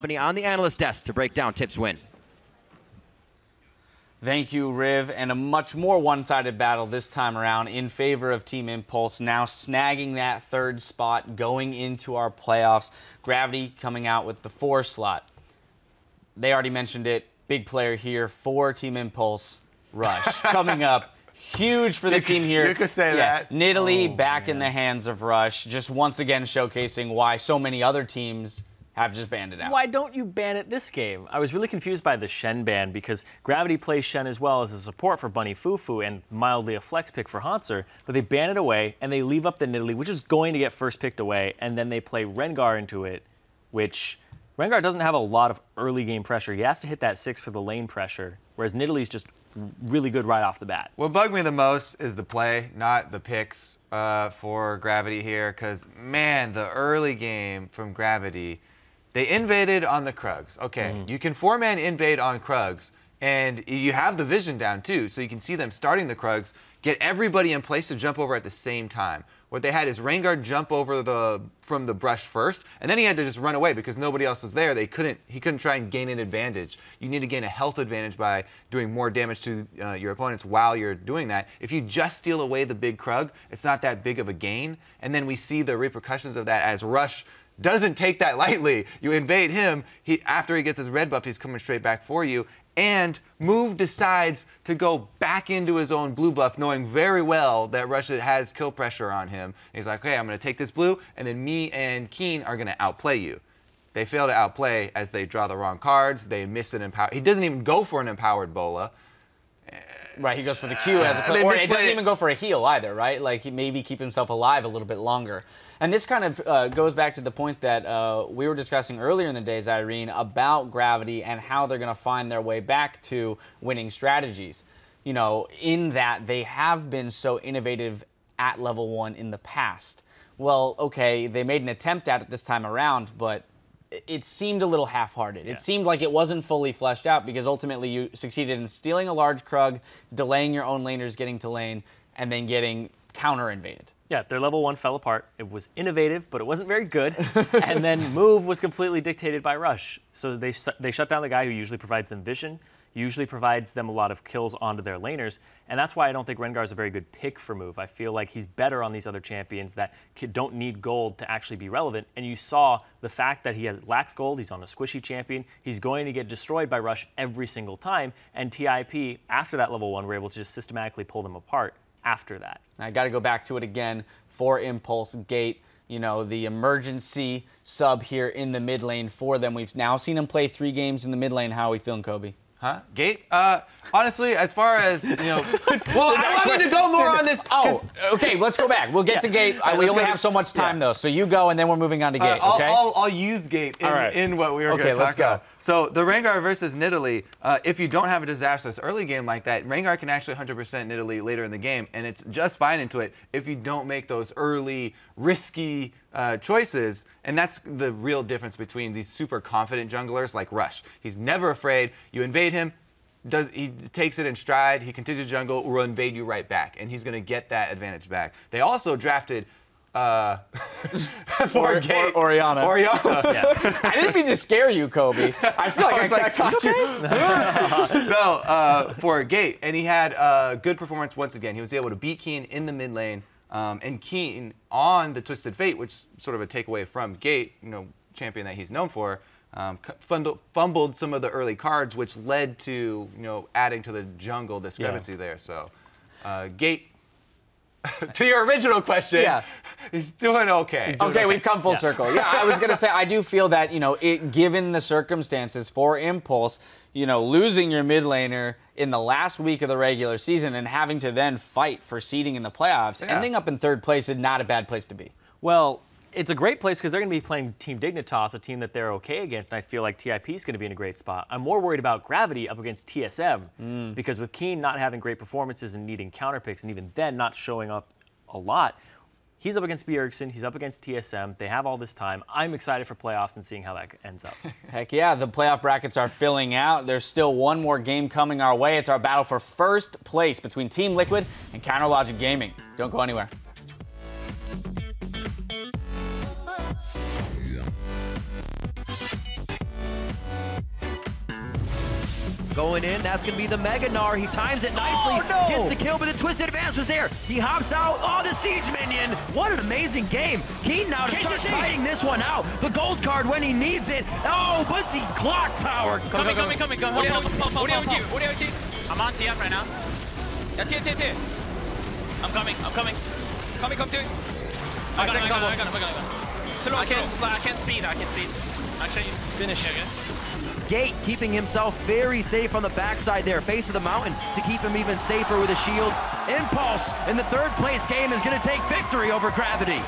On the analyst desk to break down Tip's win. Thank you, Riv, and a much more one-sided battle this time around in favor of Team Impulse, now snagging that third spot going into our playoffs. Gravity coming out with the 4 slot. They already mentioned it. Big player here for Team Impulse, Rush. Coming up, huge for the team here. You could say that. Nidalee back in the hands of Rush, just once again showcasing why so many other teams have just banned it out. Why don't you ban it this game? I was really confused by the Shen ban because Gravity plays Shen as well as a support for Bunny Fufu and mildly a flex pick for Hauntzer, but they ban it away and they leave up the Nidalee, which is going to get first picked away, and then they play Rengar into it, which Rengar doesn't have a lot of early game pressure. He has to hit that 6 for the lane pressure, whereas Nidalee's just really good right off the bat. What bugged me the most is the play, not the picks for Gravity here, because, man, the early game from Gravity, they invaded on the Krugs. Okay, you can 4-man invade on Krugs, and you have the vision down too, so you can see them starting the Krugs, get everybody in place to jump over at the same time. What they had is Rengar jump over from the brush first, and then he had to just run away because nobody else was there. He couldn't try and gain an advantage. You need to gain a health advantage by doing more damage to your opponents while you're doing that. If you just steal away the big Krug, it's not that big of a gain, and then we see the repercussions of that as Rush doesn't take that lightly. You invade him, after he gets his red buff, he's coming straight back for you, and Move decides to go back into his own blue buff, knowing very well that Rush has kill pressure on him. And he's like, okay, I'm going to take this blue, and then me and Keen are going to outplay you. They fail to outplay as they draw the wrong cards. They miss an empower. He doesn't even go for an empowered Bola. Right, he goes for the Q as a or he doesn't even go for a heal either, right? Like, he maybe keep himself alive a little bit longer. And this kind of goes back to the point that we were discussing earlier in the days, Irene, about Gravity and how they're going to find their way back to winning strategies. You know, in that they have been so innovative at level 1 in the past. Well, okay, they made an attempt at it this time around, but it seemed a little half-hearted. Yeah. It seemed like it wasn't fully fleshed out because ultimately you succeeded in stealing a large Krug, delaying your own laners getting to lane, and then getting counter-invaded. Yeah, their level 1 fell apart. It was innovative, but it wasn't very good. And then Move was completely dictated by Rush. So they shut down the guy who usually provides them vision, usually provides them a lot of kills onto their laners, and that's why I don't think Rengar is a very good pick for Move. I feel like he's better on these other champions that don't need gold to actually be relevant, and you saw the fact that he lacks gold, he's on a squishy champion, he's going to get destroyed by Rush every single time, and TIP, after that level 1, were able to just systematically pull them apart after that. I got to go back to it again for Impulse Gate. You know, the emergency sub here in the mid lane for them. We've now seen him play 3 games in the mid lane. How are we feeling, Kobe? Huh? Gate? Honestly, as far as, you know... Well, I wanted to go more on this. Oh, okay, let's go back. We'll get to Gate. We only have so much time, though. So you go, and then we're moving on to Gate, okay? I'll use Gate in what we were going to talk about. So the Rengar versus Nidalee, if you don't have a disastrous early game like that, Rengar can actually 100% Nidalee later in the game, and it's just fine into it if you don't make those early, risky choices. And that's the real difference between these super confident junglers like Rush. He's never afraid. You invade him, he takes it in stride, he continues to jungle, will invade you right back, and he's going to get that advantage back. They also drafted Orianna. Yeah. I didn't mean to scare you, Kobe. I feel like I caught you. No, for Gate, and he had good performance once again. He was able to beat Keen in the mid lane, and Keen on the Twisted Fate, which is sort of a takeaway from Gate, you know, champion that he's known for. Fumbled some of the early cards, which led to, you know, adding to the jungle discrepancy there. So, Gate, to your original question, he's doing okay. Okay, we've come full circle. Yeah, I was going to say, I do feel that, you know, given the circumstances for Impulse, you know, losing your mid laner in the last week of the regular season and having to then fight for seeding in the playoffs, ending up in 3rd place is not a bad place to be. Well, it's a great place because they're going to be playing Team Dignitas, a team that they're okay against, and I feel like TIP is going to be in a great spot. I'm more worried about Gravity up against TSM because with Keen not having great performances and needing counter picks, and even then not showing up a lot, he's up against Bjergsen, he's up against TSM. They have all this time. I'm excited for playoffs and seeing how that ends up. Heck yeah, the playoff brackets are filling out. There's still one more game coming our way. It's our battle for 1st place between Team Liquid and Counterlogic Gaming. Don't go anywhere. going in. That's going to be the Mega Gnar. He times it nicely. Oh, no. Gets the kill, but the Twisted Advance was there. He hops out. Oh, the Siege Minion. What an amazing game. Keaton now to start fighting this one out. The gold card when he needs it. Oh, but the clock tower. Coming. 우리 ulti. I'm on TF right now. 야, TN. I'm coming. Come to. I got it. 슬로우. I can speed. Actually, finish. Okay. Gate keeping himself very safe on the backside there, face of the mountain to keep him even safer with a shield. Impulse in the third place game is going to take victory over Gravity.